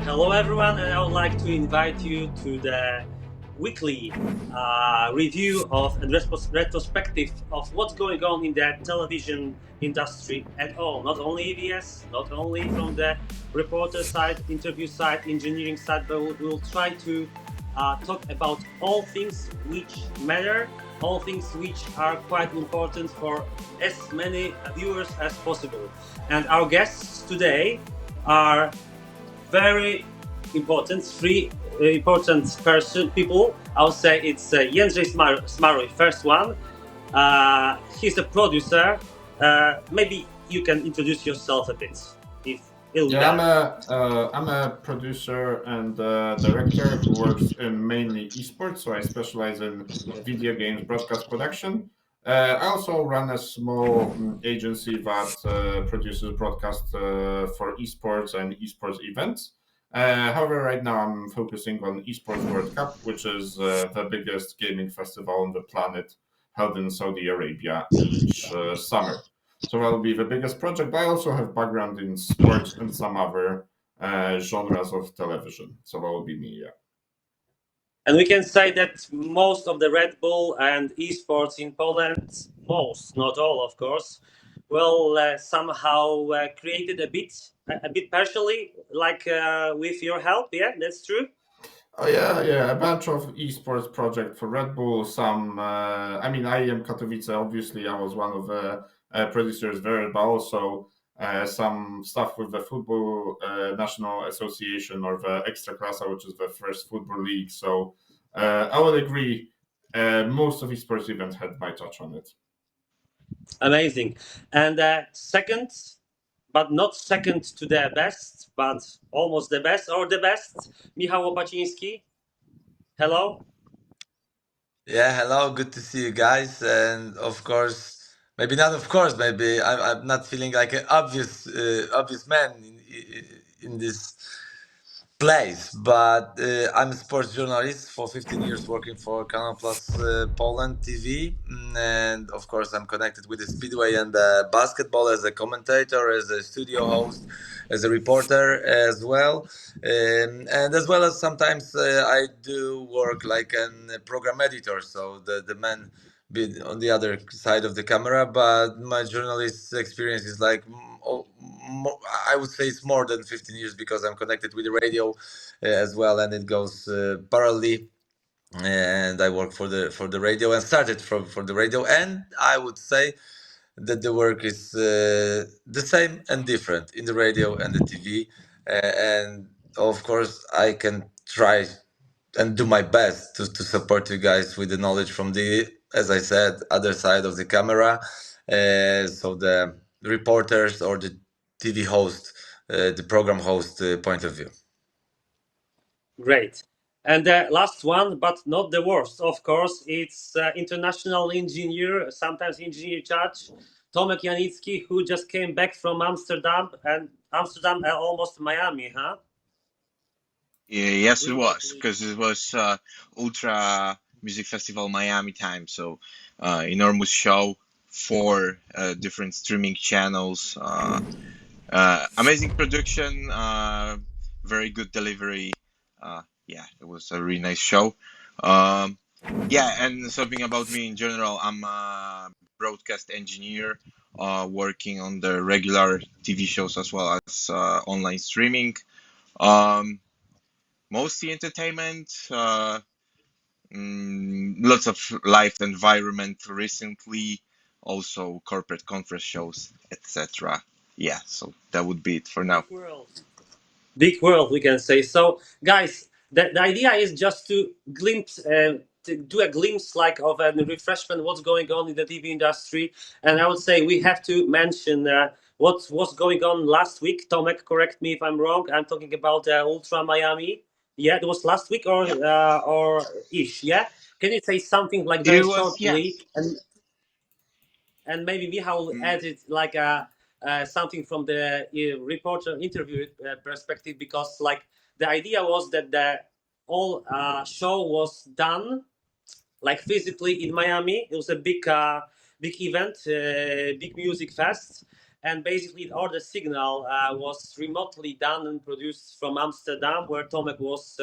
Hello, everyone, and I would like to invite you to the weekly review of and retrospective of what's going on in the television industry at all. Not only EVS, not only from the reporter side, interview side, engineering side, but we'll try to talk about all things which matter, all things which are quite important for as many viewers as possible. And our guests today are very important, three important people. I would say it's Jędrzej Smaruj, first one. He's a producer. Maybe you can introduce yourself a bit, if it'll be Yeah, better. I'm a producer and director who works in mainly esports. So I specialize in video games broadcast production. I also run a small agency that produces broadcast for esports and esports events. However, right now I'm focusing on Esports World Cup, which is the biggest gaming festival on the planet, held in Saudi Arabia each summer. So that'll be the biggest project. But I also have background in sports and some other genres of television. So that will be me. Yeah. And we can say that most of the Red Bull and esports in Poland, most, not all, of course, well, somehow created a bit partially, like with your help. Yeah, that's true. Oh yeah, yeah. A bunch of esports project for Red Bull. Some. I mean, I am Katowice. Obviously, I was one of the producers there, but also some stuff with the football national association or the Ekstraklasa, which is the first football league. So I would agree. Most of esports events had my touch on it. Amazing. And second, but not second to the best, but almost the best or the best, Michał Łopaciński. Hello. Yeah, hello, good to see you guys. And of course, maybe not of course, maybe I'm not feeling like an obvious man in this place, but I'm a sports journalist for 15 years working for Canal Plus Poland TV. And of course, I'm connected with the Speedway and basketball as a commentator, as a studio host, as a reporter as well. And as well as sometimes I do work like a program editor, so the man be on the other side of the camera, but my journalist experience is like I would say it's more than 15 years because I'm connected with the radio as well, and it goes parallelly. And I work for the radio and started from for the radio, and I would say that the work is the same and different in the radio and the TV. And of course, I can try and do my best to support you guys with the knowledge from the, as I said, other side of the camera. So the reporters or the TV host, the program host point of view. Great. And the last one, but not the worst, of course, it's international engineer, sometimes engineer judge, Tomek Janicki, who just came back from Amsterdam and almost Miami, huh? Yeah, yes, it was because it was Ultra Music Festival Miami time. So enormous show, four different streaming channels, amazing production, very good delivery. Yeah, it was a really nice show. Yeah, and something about me in general, I'm a broadcast engineer, working on the regular TV shows as well as online streaming. Um, Mostly entertainment, lots of live environment recently, also corporate conference shows, etc. Yeah, so that would be it for now. Big world. Big world, we can say. So, guys, the idea is just to to do a glimpse like of a refreshment, what's going on in the TV industry. And I would say we have to mention what was going on last week. Tomek, correct me if I'm wrong. I'm talking about Ultra Miami. Yeah, it was last week Yep. or ish. Yeah, can you say something like very It was, shortly, yes. and maybe Michał Mm, added like something from the reporter interview perspective, because like the idea was that the whole show was done like physically in Miami. It was a big event, big music fest, and basically all the signal was remotely done and produced from Amsterdam, where Tomek was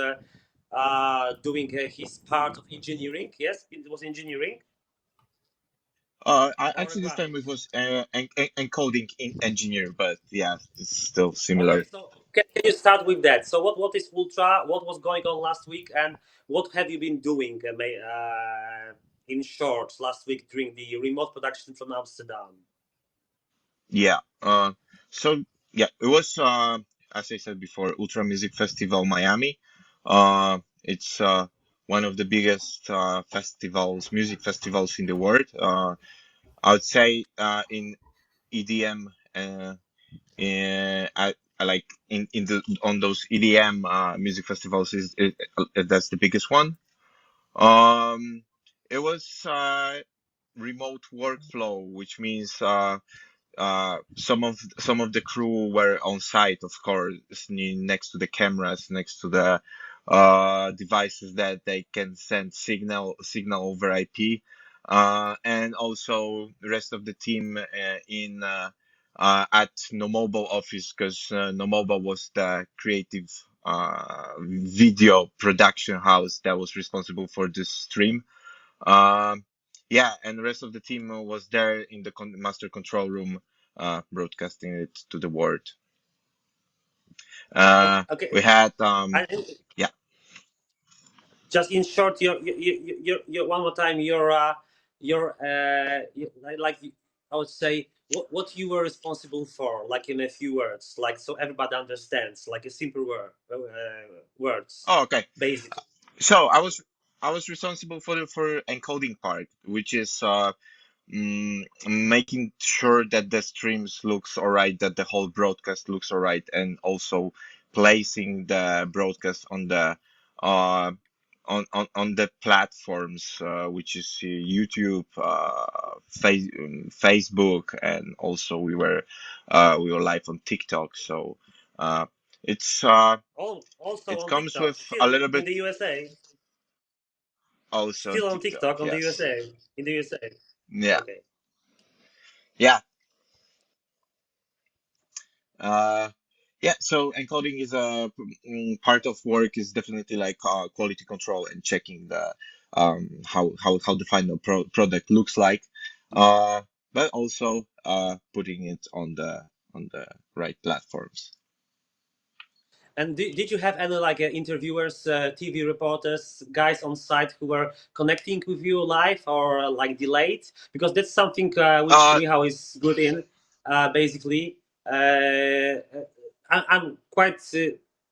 doing his part of engineering. Yes, it was engineering or Actually, this time recording. it was encoding engineer, but yeah, it's still Okay, similar. so can you start with that? So what is Ultra? What was going on last week, and what have you been doing in short last week during the remote production from Amsterdam? Yeah. So yeah, it was as I said before, Ultra Music Festival Miami. It's one of the biggest music festivals in the world. I would say in EDM. I like in the on those EDM music festivals that's the biggest one. Um, it was remote workflow, which means some of the crew were on site, of course, next to the cameras, next to the devices that they can send signal over IP, and also the rest of the team in at No Mobile office, because No Mobile was the creative video production house that was responsible for this stream. um, yeah, and the rest of the team was there in the master control room, broadcasting it to the world. Okay, We okay. had, And yeah. just in short, your one more time, like I would say, what you were responsible for, like in a few words, like so everybody understands, like a simple words, Oh, okay. basically. So I was responsible for the for encoding part, which is making sure that the streams looks alright, that the whole broadcast looks alright, and also placing the broadcast on the uh, on the platforms, which is YouTube, Facebook, and also we were live on TikTok. So uh, it's Also it on comes TikTok, with a still little in bit the USA, also on still on TikTok. TikTok on the Yes. USA, in the USA. Yeah. Okay. Yeah. Uh, yeah, so encoding is a part of work is definitely like quality control and checking the how the final product looks like, uh, but also putting it on the right platforms. And did you have any like interviewers, TV reporters, guys on site who were connecting with you live or like delayed? Because that's something which Uh, Michał is good in. Basically, I'm quite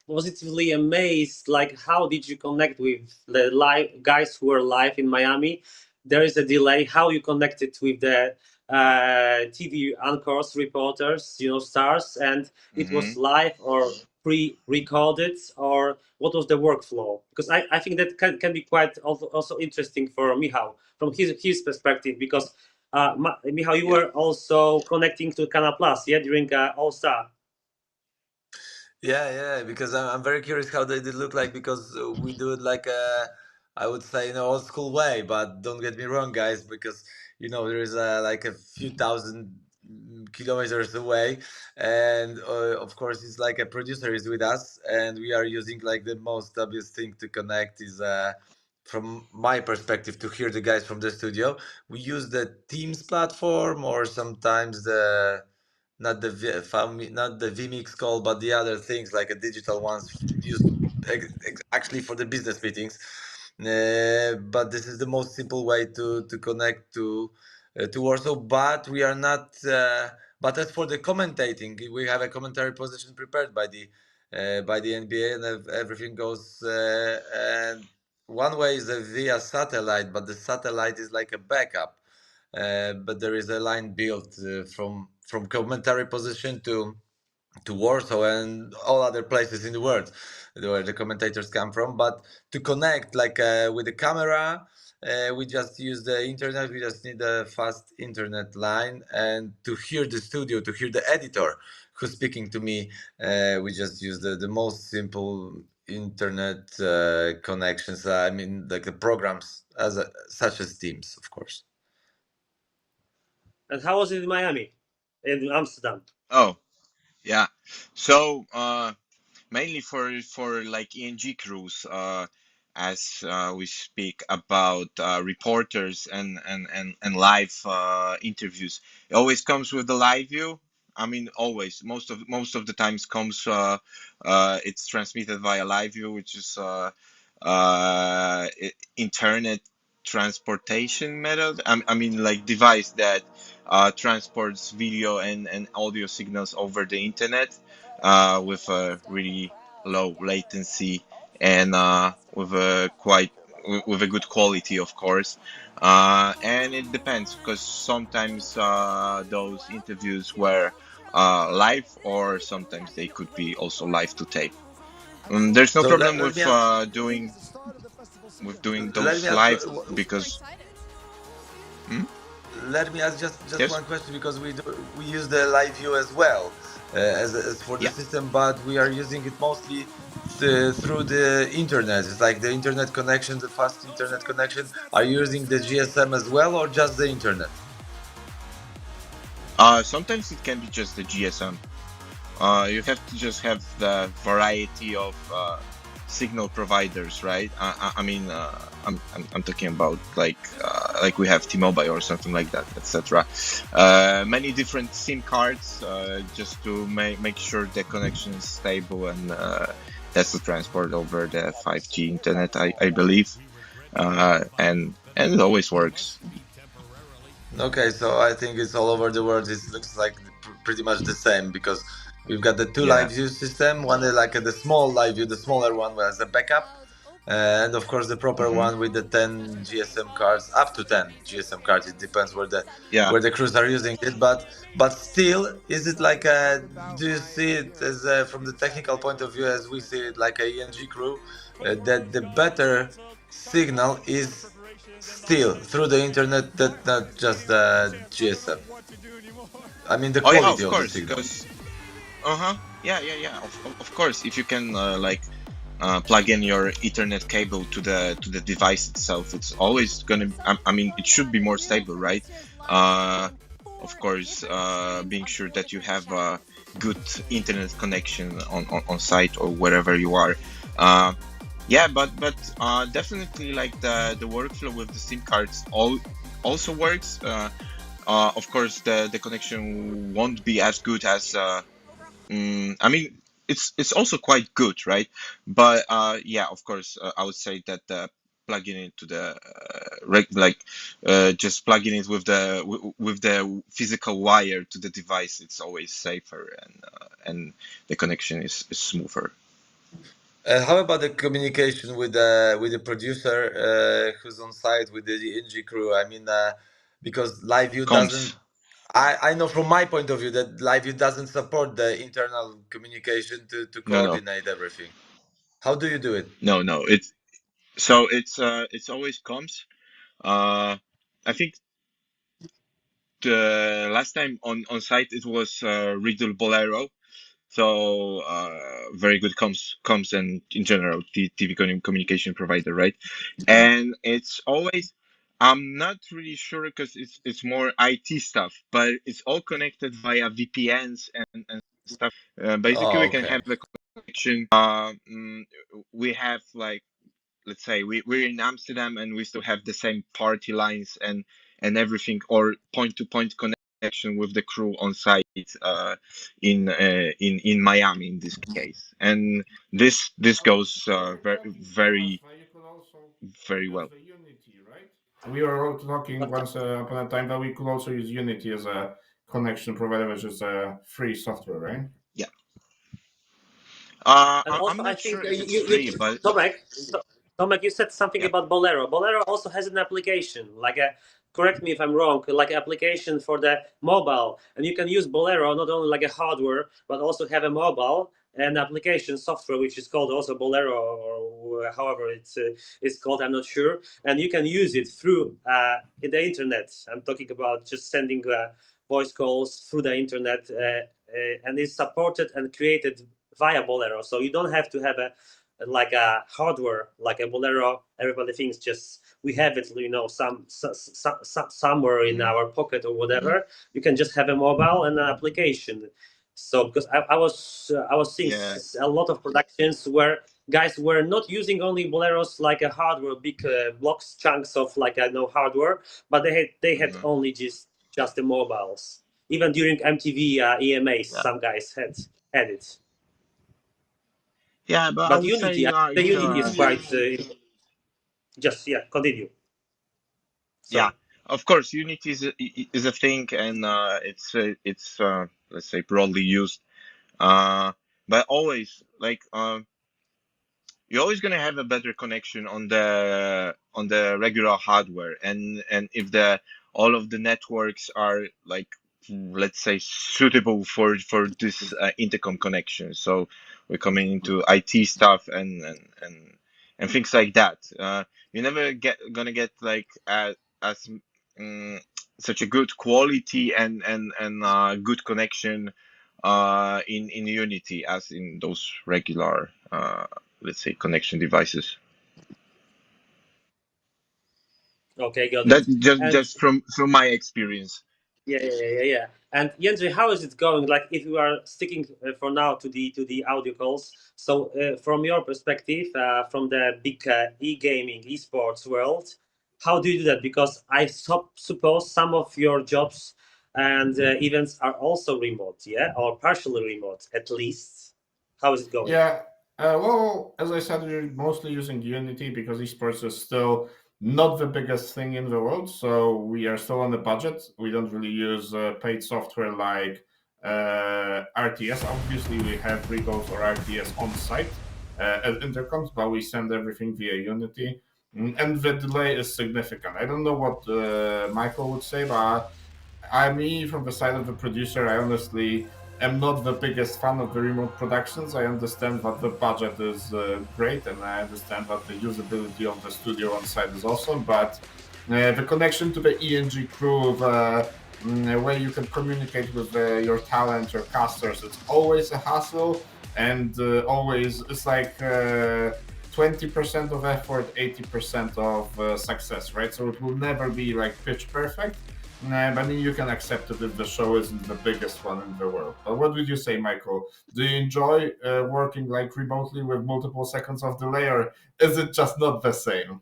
positively amazed. Like, how did you connect with the live guys who were live in Miami? There is a delay. How you connected with the TV anchors, reporters, stars, and it was mhm. live or pre-recorded, or what was the workflow? Because I think that can be quite also interesting for Michał from his perspective, because Michał, you Yeah. were also connecting to Canal Plus, yeah, during All Star. Yeah, yeah, because I'm very curious how they did look like, because we do it like I would say in an old school way. But don't get me wrong, guys, because there is like a few thousand kilometers away, and of course it's like a producer is with us, and we are using like the most obvious thing to connect is from my perspective to hear the guys from the studio. We use the Teams platform, or sometimes the not the not the vmix call, but the other things like a digital ones used actually for the business meetings. But this is the most simple way to connect to Warsaw. But we are not but as for the commentating, we have a commentary position prepared by the NBA, and everything goes and one way is via satellite, but the satellite is like a backup. But there is a line built from commentary position to Warsaw and all other places in the world where the commentators come from. But to connect, like with the camera, we just use the internet. We just need a fast internet line, and to hear the studio, to hear the editor who's speaking to me, we just use the most simple internet connections. I mean, like the programs such as Teams, of course. And how was it in Miami? in Amsterdam. Oh, yeah. So mainly for like ENG crews, as we speak about reporters and live interviews. It always comes with the live view. I mean, always. Most of the times comes. It's transmitted via live view, which is internet transportation method. I mean, like device that transports video and audio signals over the internet with a really low latency and with a quite with a good quality, of course. And it depends because sometimes those interviews were live, or sometimes they could be also live to tape. There's no So problem let with me ask. doing Let me those ask. live because hmm? Let me ask just Yes, one question, because we use the live view as well as for the yeah. system, but we are using it mostly through the internet. It's like the internet connection, the fast internet connection. Are you using the GSM as well, or just the internet? Sometimes it can be just the GSM. You have to just have the variety of signal providers, right? I mean, I'm talking about like we have T-Mobile or something like that, etc. Many different SIM cards just to make sure the connection is stable, and that's the transport over the 5G internet, I believe, and it always works. Okay, so I think it's all over the world. It looks like pretty much the same, because we've got the two Yeah. live view system. One is like the small live view, the smaller one as a backup, and of course the proper Hmm. one with the 10 GSM cards, up to 10 GSM cards. It depends Yeah. where the crews are using it, but still, is it like a? Do you see it as from the technical point of view, as we see it, like a ENG crew, that the better signal is still through the internet, that not just the GSM. I mean the Oh yeah, quality of of the course, signal. because uh-huh. Yeah. Of course, if you can plug in your Ethernet cable to the device itself, it's always gonna. I mean, it should be more stable, right? Uh, of course, being sure that you have a good internet connection on site or wherever you are. Uh, yeah, but definitely like the workflow with the SIM cards also works. Of course, the connection won't be as good as I mean, it's also quite good, right? But yeah, of course, I would say that plugging it to the just plugging it with with the physical wire to the device, it's always safer, and the connection is smoother. How about the communication with the producer who's on site with the NG crew? I mean, because live view doesn't. Comms? I know from my point of view that live view doesn't support the internal communication to No, no, coordinate everything. How do you do it? no. It's always comms. Uh, I think the last time on site it was Riddle Bolero. So very good comms and in general TV communication provider, right? And it's always, I'm not really sure because it's more IT stuff, but it's all connected via VPNs and stuff. Basically, Oh, we can okay. have the connection. We have like, let's say we're in Amsterdam and we still have the same party lines and everything, or point to point connection with the crew on site in Miami in this case, and this goes very You could also very use well. the Unity, right? We were all talking But once upon a time that we could also use Unity as a connection provider, which is a free software, right? Yeah. and I'm also, I not think sure if it's you free, but Tomek, Tomek, you said something yeah. about Bolero. Bolero also has an application, like a, correct me if I'm wrong, like an application for the mobile, and you can use Bolero not only like a hardware, but also have a mobile and application software, which is called also Bolero, or however it's called. I'm not sure, and you can use it through in the internet. I'm talking about just sending voice calls through the internet, and it's supported and created via Bolero. So you don't have to have like a hardware, like a Bolero. Everybody thinks just we have it, somewhere in Mhm. our pocket or whatever. You can just have a mobile and an application. So because I was seeing Yeah. a lot of productions where guys were not using only Boleros like a hardware, big blocks chunks of like I know hardware, but they had Mhm. only just the mobiles. Even during MTV EMAs, Yeah. some guys had it. Yeah, but I But would Unity, say the it's Unity is quite just yeah. Continue. yeah. Sorry. Of course, Unity is a thing, and it's let's say broadly used. Uh, but always like you're always gonna have a better connection on the regular hardware, and if the all of the networks are like let's say suitable for this intercom connection. So we're coming into IT stuff and things like that. You're never gonna get like as mm, such a good quality and good connection in Unity as in those regular let's say connection devices. Okay, got That it. And just from my experience. yeah. And Jendry, how is it going? Like, if you are sticking for now to the audio calls, so from your perspective, from the big e-gaming, esports world, how do you do that? Because I suppose some of your jobs and events are also remote, yeah, or partially remote at least. How is it going? Yeah. Well, as I said, we're mostly using Unity because esports is still not the biggest thing in the world. So we are still on a budget. We don't really use paid software like RTS. Obviously, we have Regals or RTS on site as intercoms, but we send everything via Unity. And the delay is significant. I don't know what Michael would say, but me from the side of the producer, I honestly am not the biggest fan of the remote productions. I understand that the budget is great, and I understand that the usability of the studio on site is awesome, but the connection to the ENG crew, where you can communicate with your talent, your casters, it's always a hassle, and always it's like 20% of effort, 80% of success, right? So it will never be like pitch perfect. Nah, I mean, you can accept it if the show isn't the biggest one in the world. But what would you say, Michael? Do you enjoy working like remotely with multiple seconds of delay, or is it just not the same?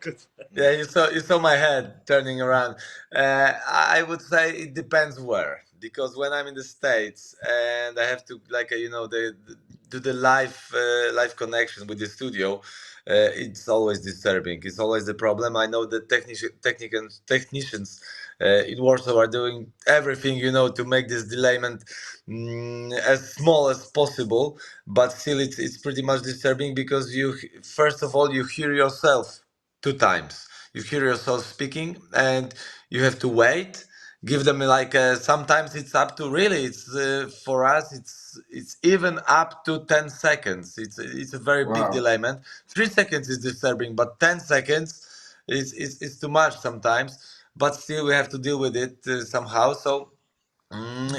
Good. Yeah, you saw my head turning around. I would say it depends where, because when I'm in the States and I have to like do the live connection with the studio, it's always disturbing. It's always the problem. I know the technicians in Warsaw are doing everything to make this delayment as small as possible, but still it's pretty much disturbing because you first of all you hear yourself two times. You hear yourself speaking, and you have to wait. Give them like sometimes it's up to really. It's for us. It's even up to 10 seconds. It's a very big Wow. delayment. 3 seconds is disturbing, but 10 seconds is too much sometimes. But still, we have to deal with it somehow. So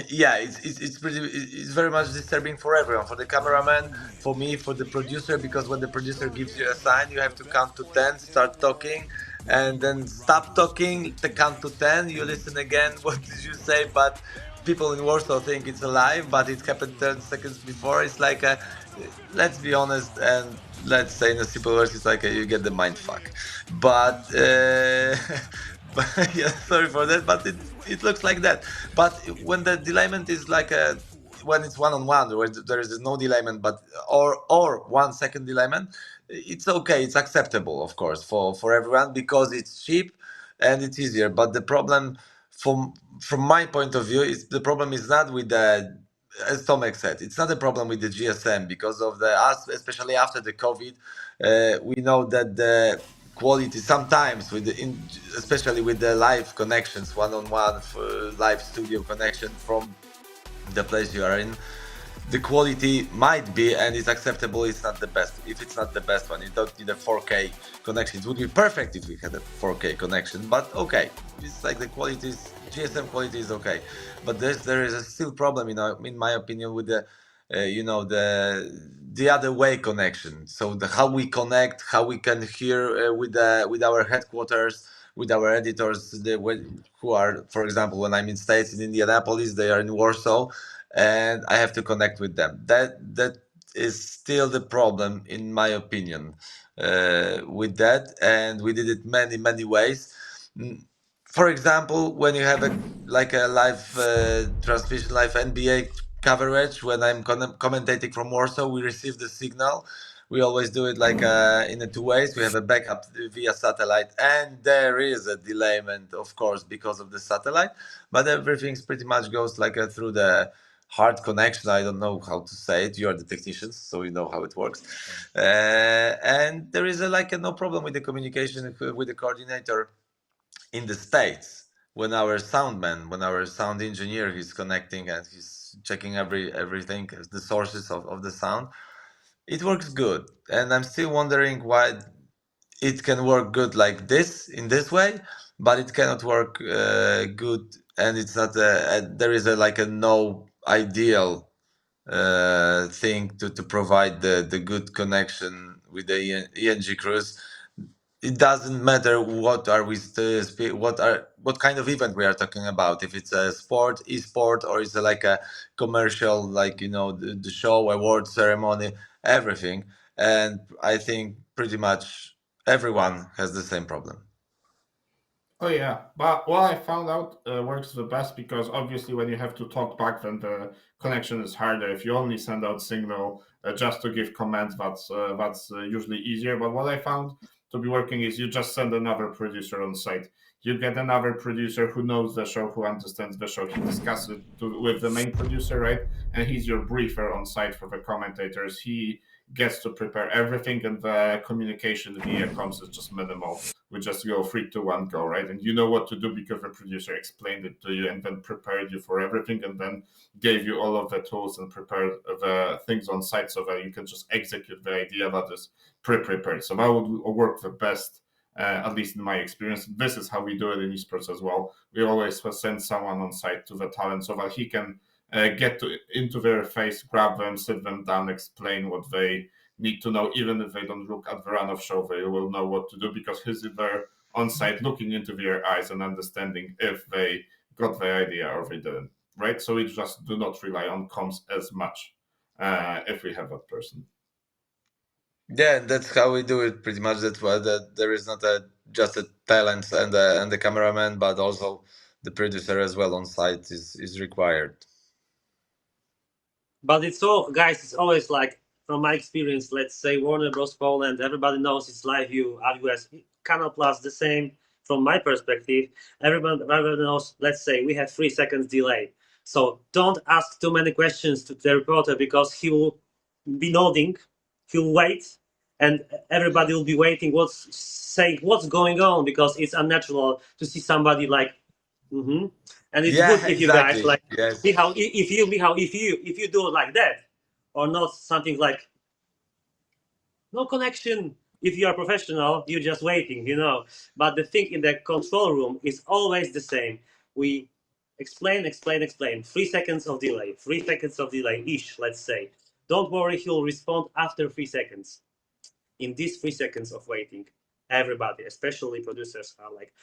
yeah, it's pretty. It's very much disturbing for everyone, for the cameraman, for me, for the producer, because when the producer gives you a sign, you have to count to 10, start talking, and then stop talking. The count to 10, you listen again. What did you say? But people in Warsaw think it's alive, but it happened 10 seconds before. It's like a, let's be honest, and let's say in a simple words, it's like you get the mind fuck. But but yeah, sorry for that, but it looks like that. But when the delayment is like a when it's one on one, where there is no delayment, but or 1 second delayment, it's okay, it's acceptable, of course, for everyone because it's cheap and it's easier. But the problem, from my point of view, is the problem is not with the, as Tomek said, it's not a problem with the GSM because of the us, especially after the COVID. We know that the quality sometimes with especially with the live connections, one-on-one live studio connection from the place you are in, the quality might be and is acceptable. It's not the best. If it's not the best one, you don't need a 4K connection. It would be perfect if we had a 4K connection, but okay, it's like the quality is GSM quality is okay, but there is a still problem in my opinion with the the other way connection. So how we connect, how we can hear with our headquarters, with our editors, who are, for example, when I'm in States in Indianapolis, they are in Warsaw, and I have to connect with them. That is still the problem, in my opinion, with that, and we did it many ways. Mm, for example, when you have a live transmission, live NBA coverage, when I'm commentating from Warsaw, we receive the signal. We always do it in a two ways. We have a backup via satellite, and there is a delayment, of course, because of the satellite, but everything's pretty much goes through the hard connection. I don't know how to say it. You are the technicians, so you know how it works. And there is a no problem with the communication with the coordinator in the States. When our sound engineer is connecting and he's checking everything, the sources of the sound, it works good. And I'm still wondering why it can work good like this, in this way, but it cannot work good, and it's not there is a no ideal thing to provide the good connection with the ENG crews. It doesn't matter what are we what kind of event we are talking about, if it's a sport, e-sport, or it's a commercial, the show, award ceremony, everything. And I think pretty much everyone has the same problem. Oh yeah, but what I found out works the best because obviously when you have to talk back, then the connection is harder. If you only send out signal just to give commands, that's usually easier. But what I found to be working is you just send another producer on site. You get another producer who knows the show, who understands the show. He discusses it with the main producer, right? And he's your briefer on site for the commentators. He gets to prepare everything, and the communication via comms is just minimal. We just go 3, 2, 1, go, right? And you know what to do because the producer explained it to you and then prepared you for everything and then gave you all of the tools and prepared the things on site so that you can just execute the idea that is pre-prepared. So that would work the best, at least in my experience. This is how we do it in esports as well. We always send someone on site to the talent so that he can into their face, grab them, sit them down, explain what they need to know. Even if they don't look at the run of show, they will know what to do because he's there on site looking into their eyes and understanding if they got the idea or they didn't, right? So we just do not rely on comms as much if we have that person. Yeah, that's how we do it pretty much. That's why there is not just a talent and the cameraman, but also the producer as well on site is required. But it's all, guys. It's always like, from my experience. Let's say Warner Bros. Poland. Everybody knows it's live view. AWS Canal Plus the same. From my perspective, everybody knows. Let's say we have 3 seconds delay. So don't ask too many questions to the reporter because he will be nodding. He'll wait, and everybody will be waiting. What's going on, because it's unnatural to see somebody like. Mm-hmm. And it's good Yeah, if you guys exactly. like, Yes. Michał, if you do it like that, or not something like no connection. If you are professional, you're just waiting. But the thing in the control room is always the same. We explain. 3 seconds of delay, 3 seconds of delay ish. Let's say. Don't worry, he'll respond after 3 seconds. In these 3 seconds of waiting, everybody, especially producers, are like,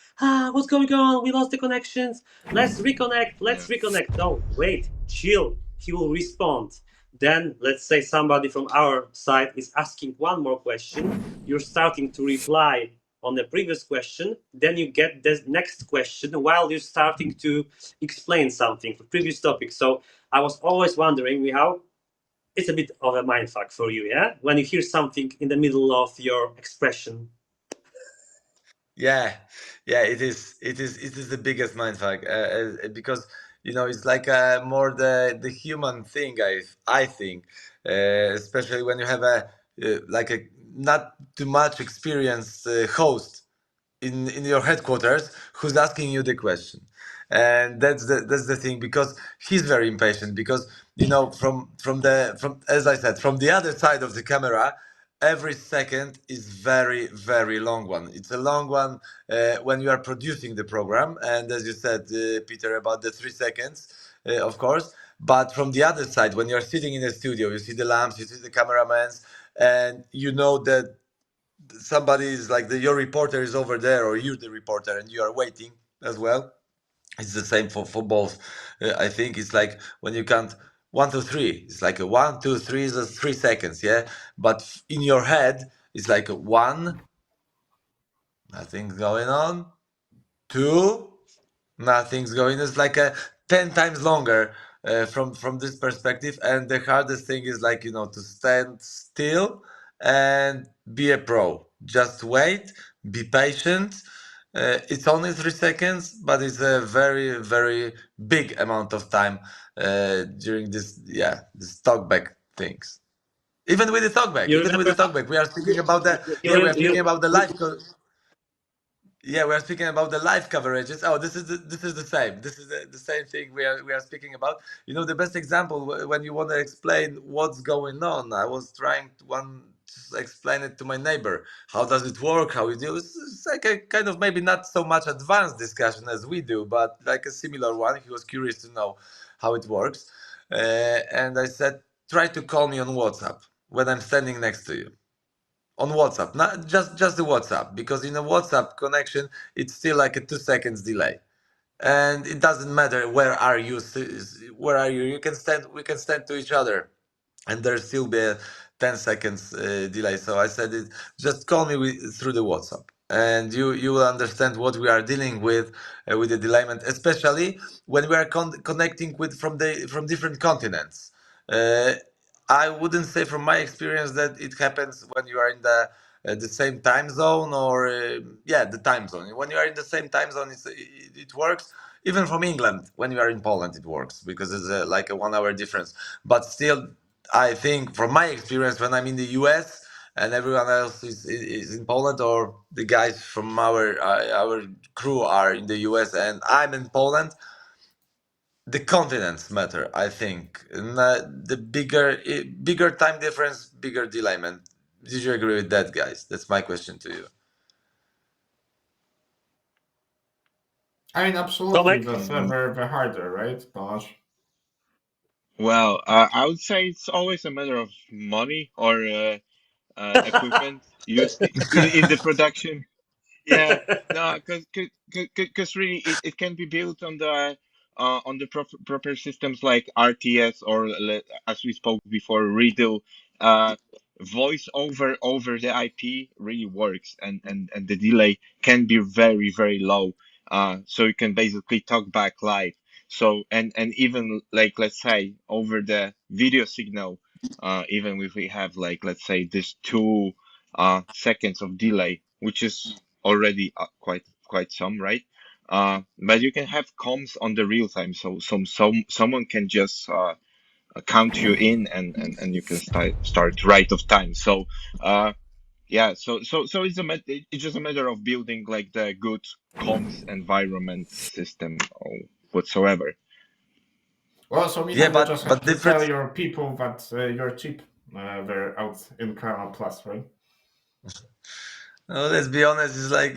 what's going on? We lost the connections. Let's reconnect. Yeah. Let's reconnect. No, wait, chill. He will respond. Then, let's say somebody from our side is asking one more question. You're starting to reply on the previous question. Then you get the next question while you're starting to explain something, the previous topic. So I was always wondering, how it's a bit of a mindfuck for you, yeah? When you hear something in the middle of your expression. Yeah, yeah, it is. It is the biggest mindfuck because it's more the human thing. I think, especially when you have a not too much experienced host in your headquarters who's asking you the question, and that's the thing, because he's very impatient, because from as I said, from the other side of the camera, every second is very very long one. It's a long one when you are producing the program, and as you said, Peter, about the 3 seconds, of course, But from the other side, when you're sitting in a studio, you see the lamps, you see the cameramans, and you know that somebody is like your reporter is over there, or you're the reporter, and you are waiting as well. It's the same for both. I think it's like when you count 1, 2, 3. It's like a 1, 2, 3 is a 3 seconds, yeah. But in your head, it's like a one, nothing's going on. Two, nothing's going. It's like a 10 times longer from this perspective. And the hardest thing is like to stand still and be a pro. Just wait, be patient. It's only 3 seconds, but it's a very very big amount of time during this talkback things. Even with the talkback, You even with the remember? talkback, we are speaking about the yeah, we are speaking about the live. Yeah, we are speaking about the live coverages. Oh, this is the same. This is the same thing we are speaking about. The best example when you want to explain what's going on. I was trying to explain it to my neighbor. How does it work? How you do? It's like a kind of maybe not so much advanced discussion as we do, but like a similar one. He was curious to know how it works, and I said, try to call me on WhatsApp when I'm standing next to you on WhatsApp, not just the WhatsApp, because in a WhatsApp connection, it's still like a 2 seconds delay, and it doesn't matter where are you. You can stand, we can stand to each other, and there still be a 10 seconds delay. So I said it, just call me through the WhatsApp, and you will understand what we are dealing with the delayment, especially when we are connecting with from different continents. uh, I wouldn't say from my experience that it happens when you are in the same time zone, or the time zone. When you are in the same time zone, it works. Even from England, when you are in Poland, it works because it's like a 1 hour difference. But still, I think from my experience, when I'm in the US and everyone else is in Poland, or the guys from our crew are in the US and I'm in Poland, the continents matter. I think the bigger time difference, bigger delayment. Did you agree with that, guys? That's my question to you. I mean, absolutely. Tomek? That's the harder, right, Tomasz? Well, I would say it's always a matter of money or equipment used in the production. Yeah, no, because really it can be built on the proper systems like RTS or as we spoke before, Riddle. Voice over the IP really works, and the delay can be very very low. So you can basically talk back live. So and even like let's say over the video signal, even if we have like let's say this 2 seconds of delay, which is already quite some, right? But you can have comms on the real time, so someone can just count you in, and you can start right of time. So yeah, so it's just a matter of building like the good comms environment system or whatsoever. Well, so Yeah, Michal, you just but have to tell difference. your people that you're cheap. They're out in Karma Plus, right? No, let's be honest. It's like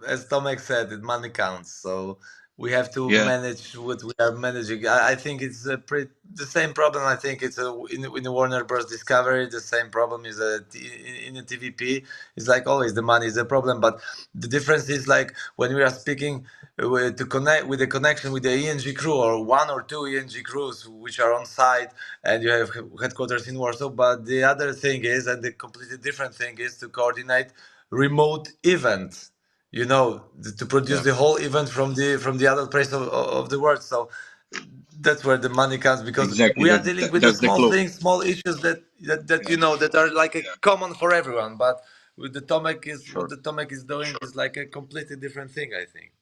as Tomek said, it money counts. So we have to Yeah, manage what we are managing. I think it's the same problem. I think it's in the Warner Bros. Discovery. The same problem is in the TVP. It's like always the money is the problem. But the difference is like when we are speaking to connect with the connection with the ENG crew, or one or two ENG crews which are on site, and you have headquarters in Warsaw. But the other thing is, and the completely different thing is, to coordinate remote event, to produce yeah, the whole event from the other place of the world. So that's where the money comes, because exactly. we are dealing with the That's the small clue. things, small issues that Yeah, that are like a common for everyone. But with the Tomek is what sure. the Tomek is doing is like a completely different thing, I think.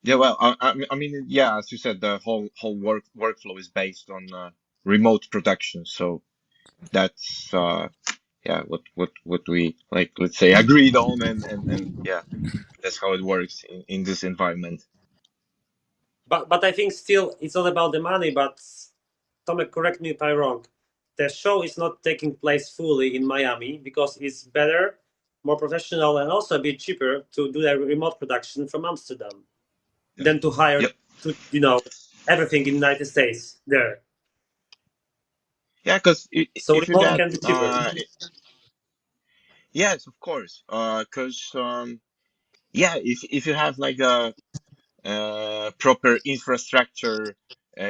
Yeah, well, I mean, yeah, as you said, the whole workflow is based on remote production. So that's yeah, what we like, let's say, agreed on, and yeah, that's how it works in this environment. But I think still it's not about the money. But Tomek, correct me if I'm wrong. The show is not taking place fully in Miami because it's better, more professional, and also a bit cheaper to do a remote production from Amsterdam. than to hire Yep. to everything in the United States there. Yeah, because So if you remote got can be cheaper. yes, of course. Because yeah, if you have like a proper infrastructure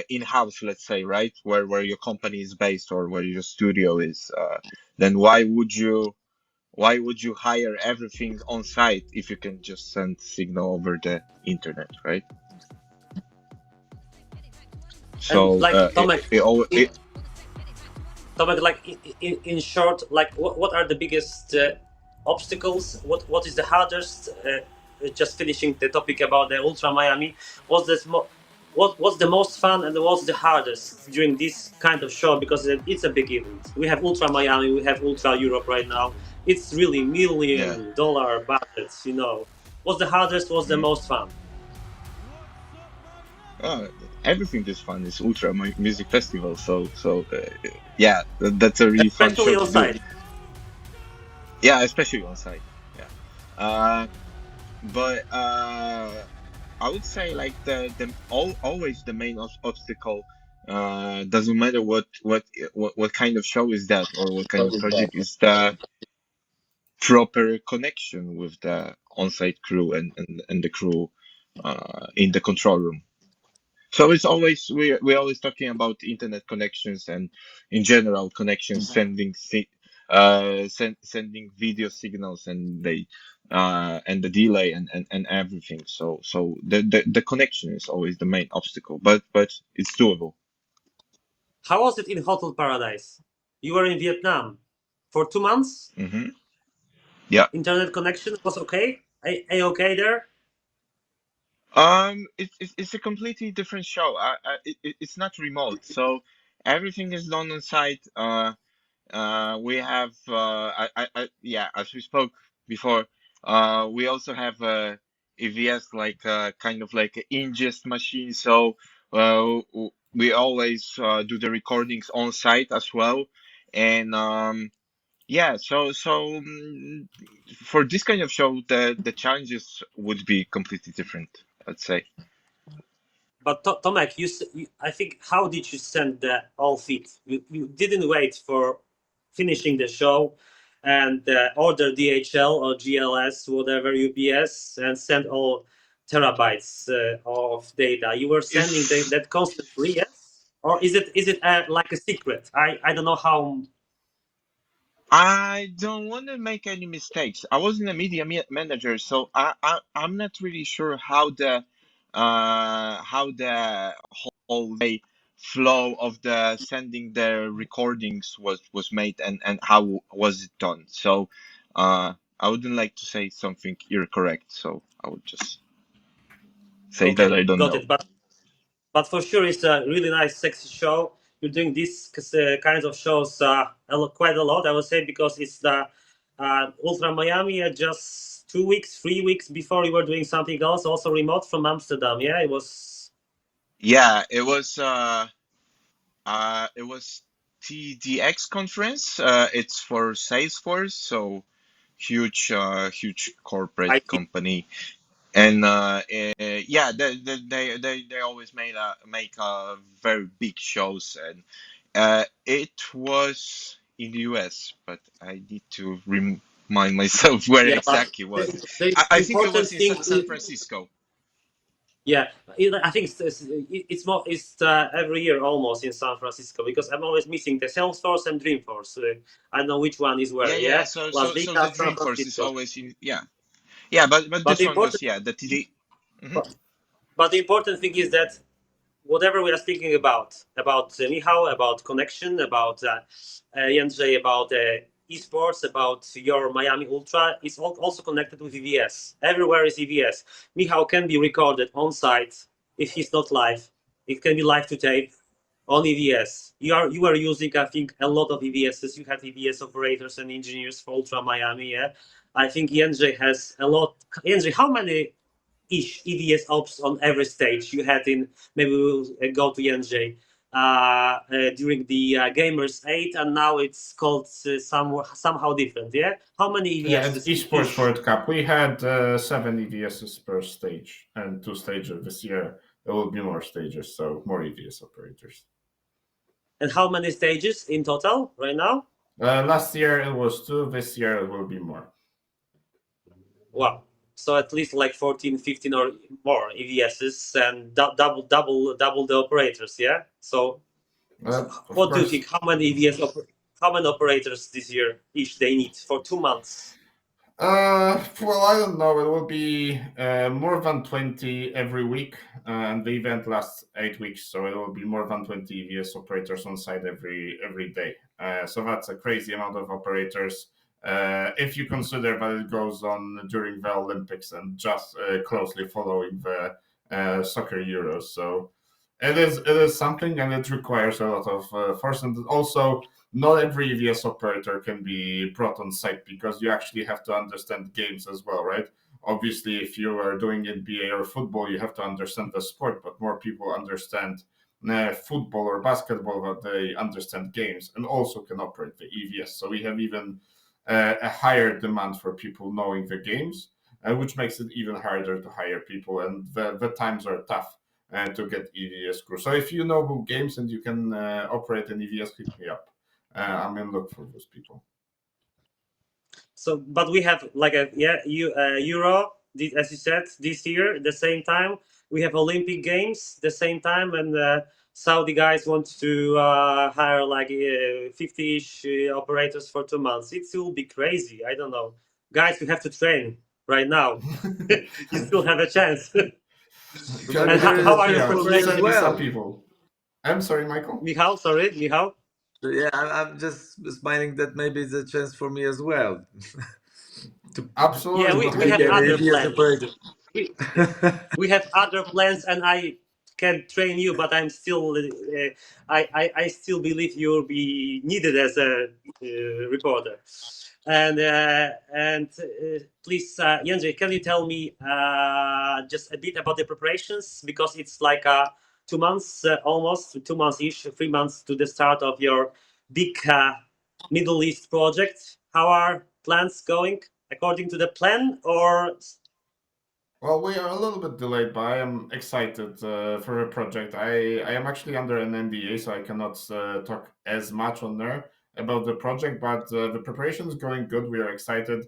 in-house, let's say, right, where your company is based or where your studio is, then why would you hire everything on site if you can just send signal over the internet, right? And So like Tomek, in, it Tomek, like in short, like what are the biggest obstacles? What is the hardest? Just finishing the topic about the Ultra Miami. What's the what's the most fun and what's the hardest during this kind of show? Because it's a big event. We have Ultra Miami, we have Ultra Europe right now. It's really yeah. $1 million budgets. What's the hardest? What's the Mhm. most fun? Uh, Everything is fun. It's Ultra Music Festival, yeah, that's a really fun Especially show on to do. site. Yeah, especially on site. Yeah. But I would say like always the main obstacle, doesn't matter what kind of show is that or what kind of project, is the proper connection with the on-site crew and the crew in the control room. So it's always we're always talking about internet connections and in general connections, sending video signals and the delay and everything. So the connection is always the main obstacle, but it's doable. How was it in Hotel Paradise? You were in Vietnam for 2 months. Hmm. Yeah. Internet connection was okay. A okay there. It's a completely different show. It's not remote, so everything is done on site. We have yeah, as we spoke before, we also have EVS, like kind of like an ingest machine. So we always do the recordings on site as well, and yeah. So for this kind of show, the challenges would be completely different, I'd say. But Tomek, I think, how did you send the all feed? You didn't wait for finishing the show and order DHL or GLS, whatever UPS, and send all terabytes of data. You were sending If that constantly, yes? Or is it like a secret? I don't know how. I don't want to make any mistakes. I wasn't a media manager, so I'm not really sure how the whole day flow of the sending the recordings was made and how was it done. So I wouldn't like to say something incorrect, so I would just say that Okay, I don't got know. it. But for sure, it's a really nice, sexy show. You're doing these kinds of shows quite a lot, I would say, because it's the Ultra Miami just 2 weeks, 3 weeks before you were doing something else, also remote from Amsterdam. Yeah, it was. Yeah, it was TDX conference. It's for Salesforce, so huge I corporate think. company, and yeah, they always make very big shows, and it was in the US, but I need to remind myself where Yeah, but exactly was it. the I think it important was in thing San is. Francisco. Yeah, I think it's more. It's every year almost in San Francisco because I'm always missing the Salesforce and Dreamforce. I know which one is where. Yeah. Yeah, So Las so so the Vegas, San Dreamforce is Francisco. always in, yeah, but But this the one was, important. yeah, the TD. Mhm. But the important thing is that whatever we are speaking about Michał, about connection, about Jędrzej, about esports, about your Miami Ultra, is also connected with EVS. Everywhere is EVS. Michał can be recorded on site if he's not live. It can be live to tape on EVS. You are using, I think, a lot of EVSs. You have EVS operators and engineers for Ultra Miami. Yeah, I think Jędrzej has a lot. Jędrzej, how many ish EVS ops on every stage you had in? Maybe we'll go to Jędrzej. during the Gamers 8, and now it's called somehow different. Yeah, how many Yeah, it's EVSs esports each, World Cup. We had 7 EVSs per stage and 2 stages. This year there will be more stages, so more EVS operators. and how many stages in total right now? Last year it was 2. This year it will be more. Wow. So at least like 14, 15 or more EVSs and double the operators, yeah? So Of what do you course, think? How many operators this year each they need for 2 months? well, I don't know. It will be more than 20 every week, and the event lasts 8 weeks, so it will be more than 20 EVS operators on site every day. So that's a crazy amount of operators. If you consider that it goes on during the Olympics and just closely following the soccer Euros, so it is something, and it requires a lot of force, and also not every EVS operator can be brought on site because you actually have to understand games as well, right? Obviously, if you are doing NBA or football, you have to understand the sport, but more people understand football or basketball that they understand games and also can operate the EVS. So we have even a higher demand for people knowing the games, which makes it even harder to hire people, and the times are tough. To get EVS crew. So if you know who games and you can operate an EVS, hit me up. I'm in look for those people. So, but we have like a Euro, as you said, this year the same time. We have Olympic Games the same time, and Saudi guys want to hire like 50-ish operators for 2 months. It will be crazy. I don't know, guys. We have to train right now. You still have a chance. So Can maybe And we there how, is a how can are your chance yeah for me as send me preparations, some well. people. I'm sorry, Michael. Michał? Sorry, Michał. So yeah, I'm just smiling that maybe it's a chance for me as well to Yeah, Absolutely, to go we ahead, have be an man. other ABS plans. operator. We, we have other plans, and I can train you, but I'm still I still believe you'll be needed as a reporter. And please, Jędrzej, can you tell me just a bit about the preparations, because it's like 2 months, almost 2 months ish, 3 months to the start of your big Middle East project. How are plans going according to the plan, or Well, we are a little bit delayed, but I am excited for the project. I am actually under an NDA, so I cannot talk as much on there about the project, but the preparation is going good. We are excited.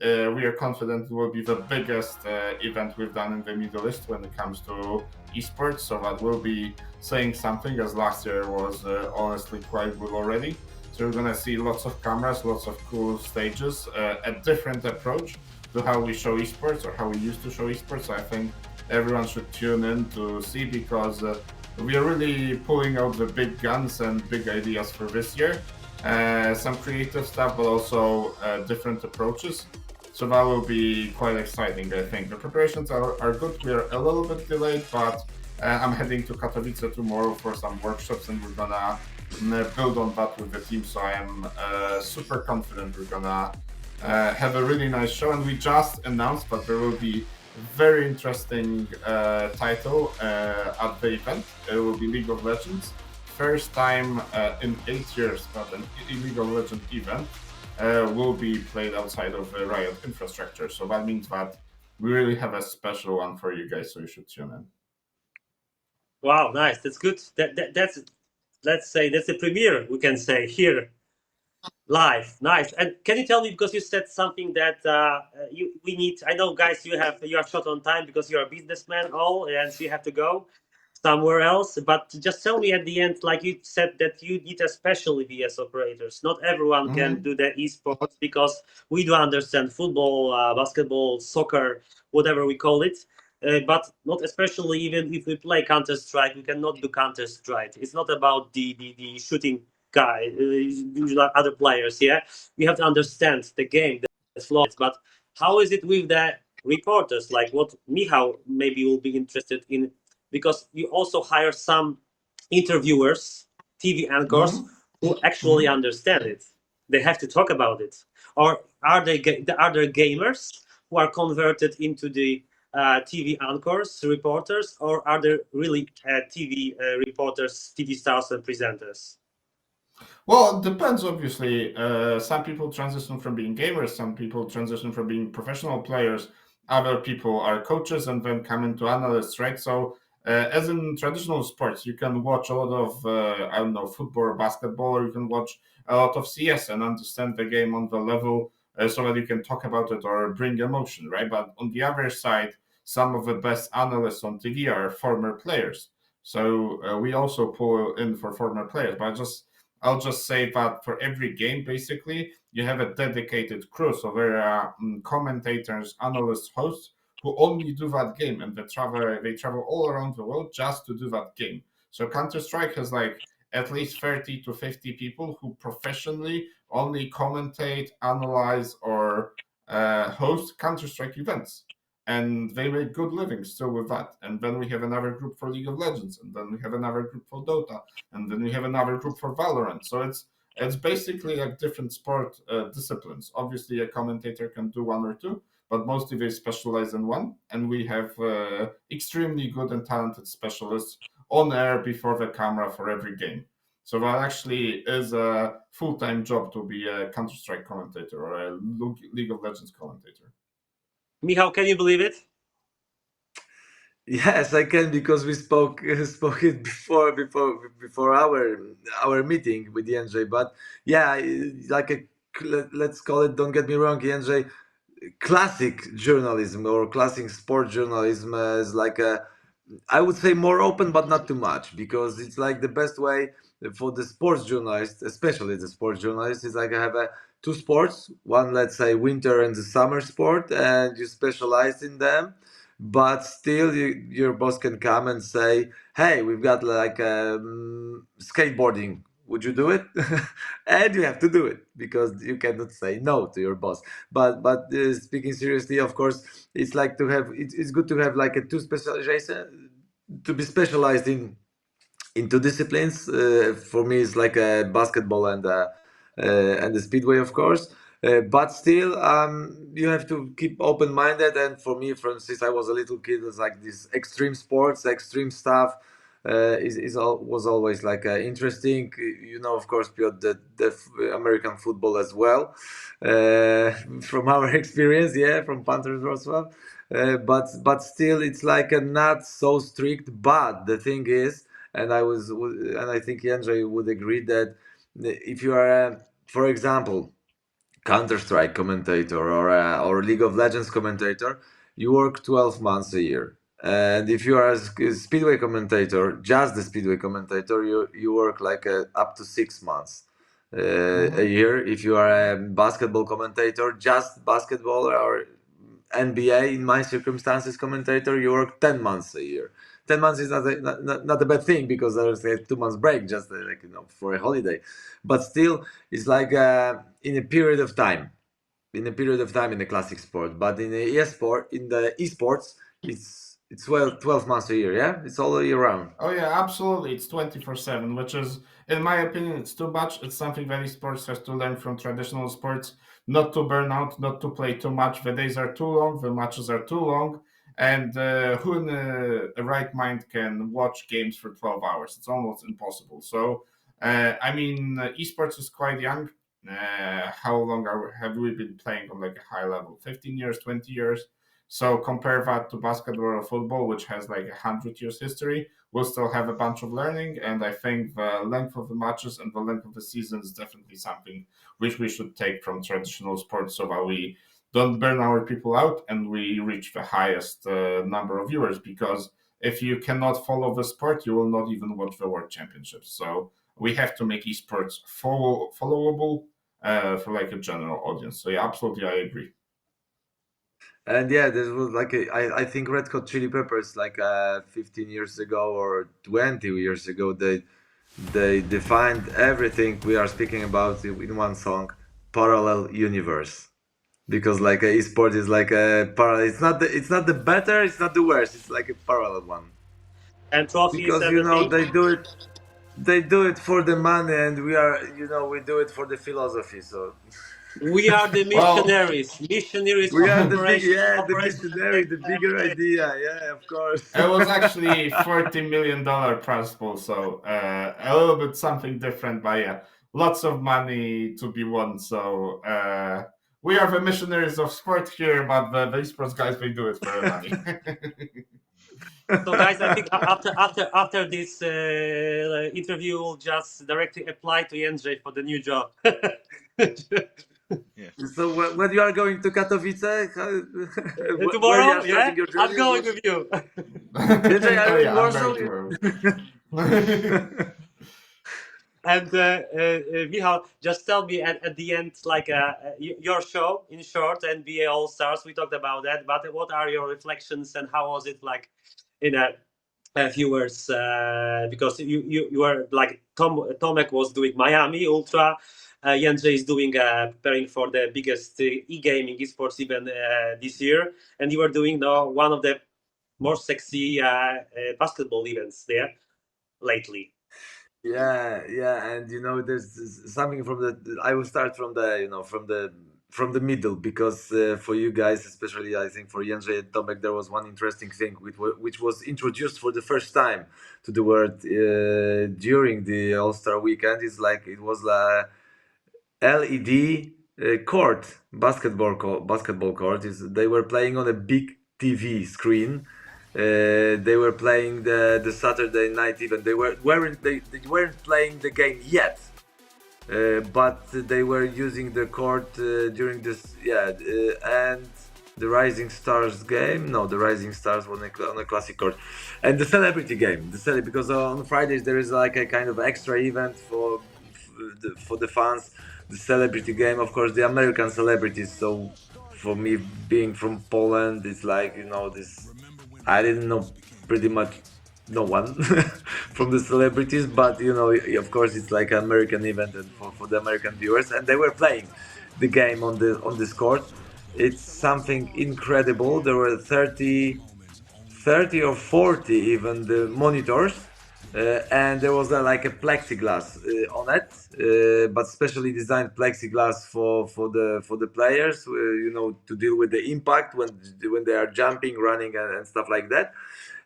We are confident it will be the biggest event we've done in the Middle East when it comes to esports. So that will be saying something, as last year was honestly quite good already. So we're gonna see lots of cameras, lots of cool stages, a different approach to how we show esports or how we used to show esports. So I think everyone should tune in to see, because we are really pulling out the big guns and big ideas for this year. Some creative stuff, but also different approaches. So that will be quite exciting, I think. The preparations are good. We are a little bit delayed, but I'm heading to Katowice tomorrow for some workshops, and we're gonna build on that with the team. So I am super confident we're gonna have a really nice show. And we just announced that there will be very interesting title at the event. It will be League of Legends. First time in 8 years that an League of Legends event will be played outside of the Riot infrastructure. So that means that we really have a special one for you guys. So you should tune in. wow, nice. That's good. That's, let's say that's a premiere, we can say here live. Nice. And can you tell me, because you said something that we need. I know, guys, you are short on time because you're a businessman, all, and so you have to go somewhere else. But just tell me at the end, like you said, that you need a special EVS operators. Not everyone can Mm-hmm. do the esports, because we do understand football, basketball, soccer, whatever we call it. But not especially, even if we play Counter Strike, we cannot do Counter Strike. It's not about the shooting guy, like other players. Yeah, we have to understand the game, the flaws. But how is it with the reporters? Like what Michał maybe will be interested in, because you also hire some interviewers, TV anchors, Mm-hmm. who actually Mm-hmm. understand it. They have to talk about it. Or are there gamers who are converted into the TV anchors, reporters, or are there really TV reporters, TV stars, and presenters? Well, it depends, obviously. Some people transition from being gamers, some people transition from being professional players, other people are coaches and then come into analysts, right? So, as in traditional sports, you can watch a lot of, I don't know, football or basketball, or you can watch a lot of CS and understand the game on the level so that you can talk about it or bring emotion, right? But on the other side, some of the best analysts on TV are former players. So, we also pull in for former players, but I'll just say that for every game, basically, you have a dedicated crew. So there are commentators, analysts, hosts who only do that game, and they travel all around the world just to do that game. So Counter Strike has like at least 30 to 50 people who professionally only commentate, analyze, or host Counter Strike events. And they make good living still with that. And then we have another group for League of Legends, and then we have another group for Dota, and then we have another group for Valorant. So it's basically like different sport disciplines. Obviously, a commentator can do one or two, but mostly they specialize in one. And we have extremely good and talented specialists on air before the camera for every game. So that actually is a full-time job to be a Counter Strike commentator or a League of Legends commentator. Michał, can you believe it? Yes, I can because we spoke spoke it before our meeting with ENJ. But yeah, like a let's call it. Don't get me wrong, ENJ. Classic journalism or classic sport journalism is like a, I would say, more open, but not too much, because it's like the best way for the sports journalist, especially the sports journalist, is like I have two sports, one, let's say, winter and the summer sport, and you specialize in them, but still your boss can come and say, hey, we've got like skateboarding. Would you do it? And you have to do it because you cannot say no to your boss. But speaking seriously, of course, it's like to have it's good to have like a two specialization, to be specialized in two disciplines. For me, it's like a basketball and the speedway, of course. But still, you have to keep open minded. And for me, from since I was a little kid, it's like this extreme sports, extreme stuff. Was always like interesting. You know, of course, Piotr, the American football as well, from our experience, yeah, from Panthers Wrocław. But still, it's like a not so strict. But the thing is, and I think Andrzej would agree that if you are, for example, Counter Strike commentator or League of Legends commentator, you work 12 months a year. And if you are a Speedway commentator, just the Speedway commentator, you work like up to 6 months a Mhm. year. If you are a basketball commentator, just basketball or NBA, in my circumstances, commentator, you work 10 months a year. 10 months is not a bad thing because there's a 2 months break, just like, for a holiday. But still, it's like in a period of time, in the classic sport. But in the esports, it's 12 months a year. Yeah, it's all year round. Oh yeah, absolutely. It's 24/7, which is, in my opinion, it's too much. It's something that esports has to learn from traditional sports, not to burn out, not to play too much. The days are too long, the matches are too long, and who in a right mind can watch games for 12 hours? It's almost impossible. So, I mean, esports is quite young. How long have we been playing on like a high level? 15 years, 20 years. So compare that to basketball or football, which has like 100 years history. We'll still have a bunch of learning, and I think the length of the matches and the length of the season is definitely something which we should take from traditional sports, so that we don't burn our people out and we reach the highest number of viewers. Because if you cannot follow the sport, you will not even watch the world championships. So we have to make esports followable for like a general audience. So yeah, absolutely, I agree. And yeah, this was like I think Red Hot Chili Peppers, like 15 years ago or 20 years ago, they defined everything we are speaking about in one song: parallel universe. Because like a esport is like a parallel. It's not the better. It's not the worst. It's like a parallel one. And trophy is Because everything. they do it for the money, and we do it for the philosophy. So We are the Well, missionaries We of are the big, operation, yeah, the operation missionary, the bigger idea. Yeah, of course. it was actually $40 million prize pool, so a little bit something different, but yeah, lots of money to be won. So we are the missionaries of sport here, but the esports guys, they do it for the money. So, guys, I think after this interview, we'll just directly apply to Jędrzej for the new job. Yeah. So when you are going to Katowice, where you are Tomorrow, yeah, starting your I'm journey in going Warsaw? with you. Jędrzej, are Oh you in yeah, I'm Warsaw? going to. And Michal, just tell me at the end, like your show in short, NBA All Stars. We talked about that, but what are your reflections and how was it like in a few words? Because you were like Tomek was doing Miami Ultra. Jędrzej is doing preparing for the biggest e-gaming esports event this year, and you were doing one of the more sexy basketball events there lately. Yeah, yeah, and there's something from the. I will start from the, from the middle, because for you guys, especially, I think for Jędrzej and Tomek, there was one interesting thing which was introduced for the first time to the world during the All Star weekend. It's like it was LED court, basketball court. They were playing on a big TV screen. They were playing the Saturday night event. They weren't playing the game yet, but they were using the court during this, yeah, and the Rising Stars game. No, the Rising Stars on a classic court, and the celebrity game. Because on Fridays there is like a kind of extra event for the fans. The celebrity game, of course, the American celebrities. So for me, being from Poland, it's like, this. I didn't know pretty much no one from the celebrities, but of course, it's like an American event and for the American viewers, and they were playing the game on this court. It's something incredible. There were 30 or 40 even the monitors, and there was like a plexiglass on it, but specially designed plexiglass for the players, to deal with the impact when they are jumping, running, and stuff like that.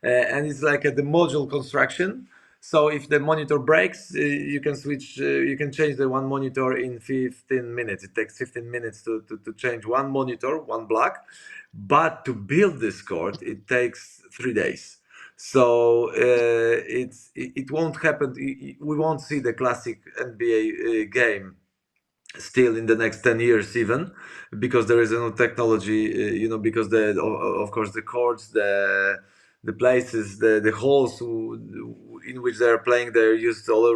And it's like the module construction. So if the monitor breaks, you can switch. You can change the one monitor in 15 minutes. It takes 15 minutes to change one monitor, one block. But to build this court, it takes 3 days. So it won't happen. We won't see the classic NBA game still in the next 10 years even, because there is no technology, because of course the courts, the places, the halls in which they're playing, they're used all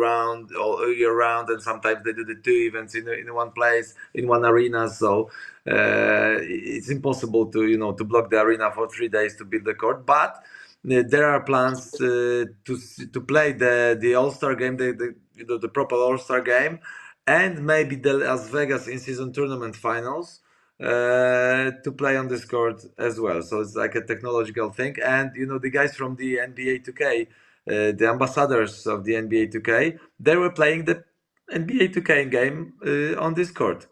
year round, and sometimes they do the two events in one place, in one arena. So it's impossible to block the arena for 3 days to build the court. But there are plans to play the All-Star game, the proper All-Star game, and maybe the Las Vegas in-season tournament finals to play on this court as well. So it's like a technological thing. And the guys from the NBA 2K, the ambassadors of the NBA 2K, they were playing the NBA 2K game on this court,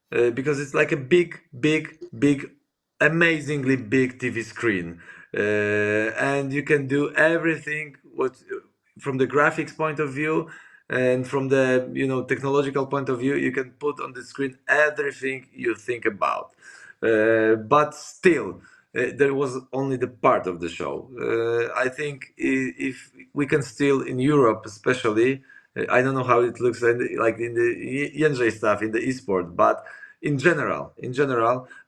because it's like a big, amazingly big TV screen, and you can do everything what from the graphics point of view, and from the technological point of view. You can put on the screen everything you think about, but still. There was only the part of the show. I think if we can still in Europe, especially, I don't know how it looks like in the Jędrzej stuff in the esport, but in general,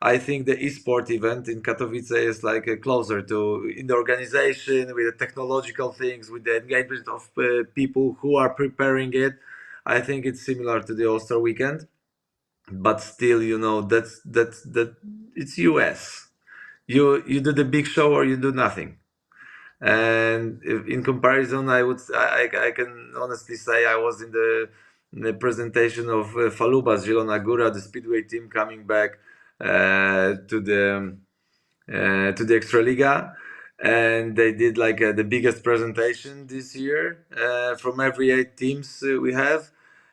I think the esport event in Katowice is like closer to in the organization, with the technological things, with the engagement of people who are preparing it. I think it's similar to the All-Star weekend, but still, that it's US. You do the big show or you do nothing. And in comparison, I can honestly say I was in the presentation of Faluba's Zielona Góra, the speedway team coming back to the Extraliga, and they did like the biggest presentation this year from every 8 teams we have.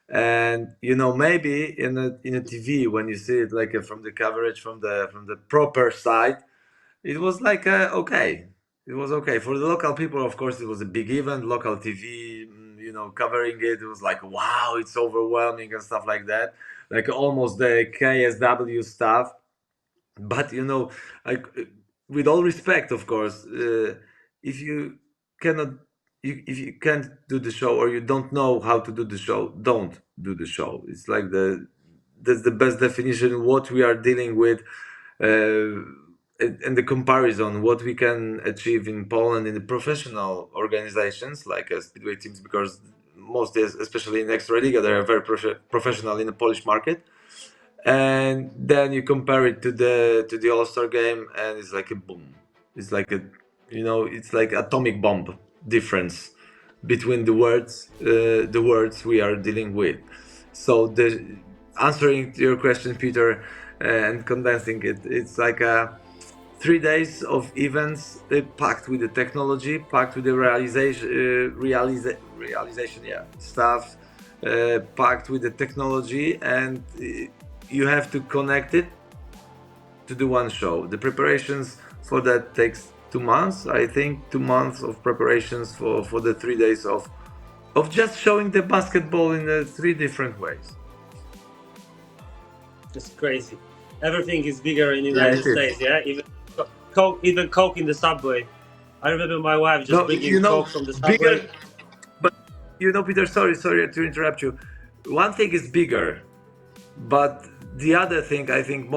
And maybe in a TV, when you see it like from the coverage from the proper side, it was like okay, it was okay for the local people. Of course, it was a big event, local TV, covering it. It was like, wow, it's overwhelming and stuff like that, like almost the KSW stuff. But like, with all respect, of course, if you cannot, if you can't do the show, or you don't know how to do the show, don't do the show. It's like that's the best definition what we are dealing with, and the comparison what we can achieve in Poland in the professional organizations like speedway teams, because mostly, especially in Extraliga, they are very professional in the Polish market. And then you compare it to the All-Star game, and it's like a boom. It's like it's like atomic bomb difference between the words we are dealing with. So the answering to your question, Peter, and condensing it, it's like a 3 days of events, packed with the technology, packed with the realization, yeah, stuff, packed with the technology, and you have to connect it to the one show. The preparations for that takes 2 months. I think 2 months of preparations for the 3 days of just showing the basketball in three different ways. It's crazy. Everything is bigger in the Yeah, United it is. States. Yeah, even Coke in the subway. I remember my wife just No, bringing Coke from the subway. bigger. But Peter, sorry to interrupt you. One thing is bigger, but the other thing I think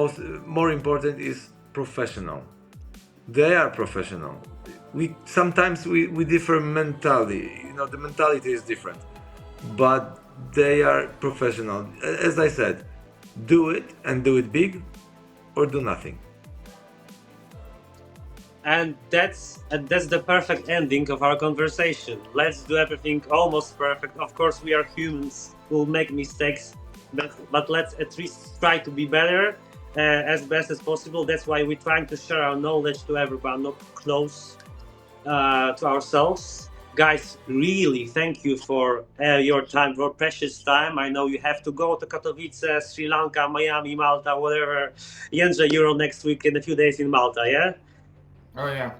more important is professional. They are professional. We sometimes we differ mentally. The mentality is different, but they are professional. As I said, do it and do it big, or do nothing. And that's the perfect ending of our conversation. Let's do everything almost perfect. Of course, we are humans. We'll make mistakes, but let's at least try to be better, as best as possible. That's why we're trying to share our knowledge to everyone, not close to ourselves. Guys, really, thank you for your time, your precious time. I know you have to go to Katowice, Sri Lanka, Miami, Malta, whatever. Jędrzej, you're next week in a few days in Malta, yeah? Oh yeah.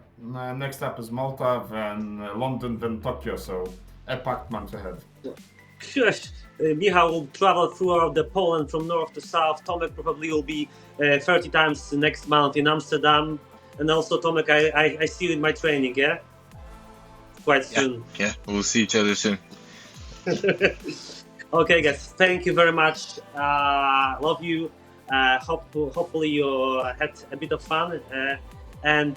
Next up is Malta, then London, then Tokyo. So a packed month ahead. Shush. Michał will travel throughout the Poland from north to south. Tomek probably will be 30 times next month in Amsterdam. And also, Tomek, I see you in my training, yeah? Quite soon. Yeah, we'll see each other soon. Okay, guys, thank you very much. Love you. Hopefully you had a bit of fun. And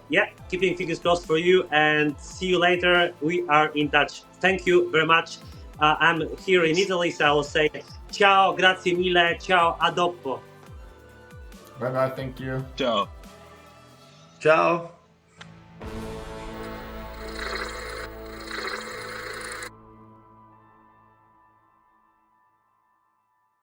yeah, keeping fingers crossed for you. And see you later. We are in touch. Thank you very much. I'm here in Italy, so I will say ciao, grazie mille, ciao, a dopo. Bye bye. Thank you. Ciao. Ciao.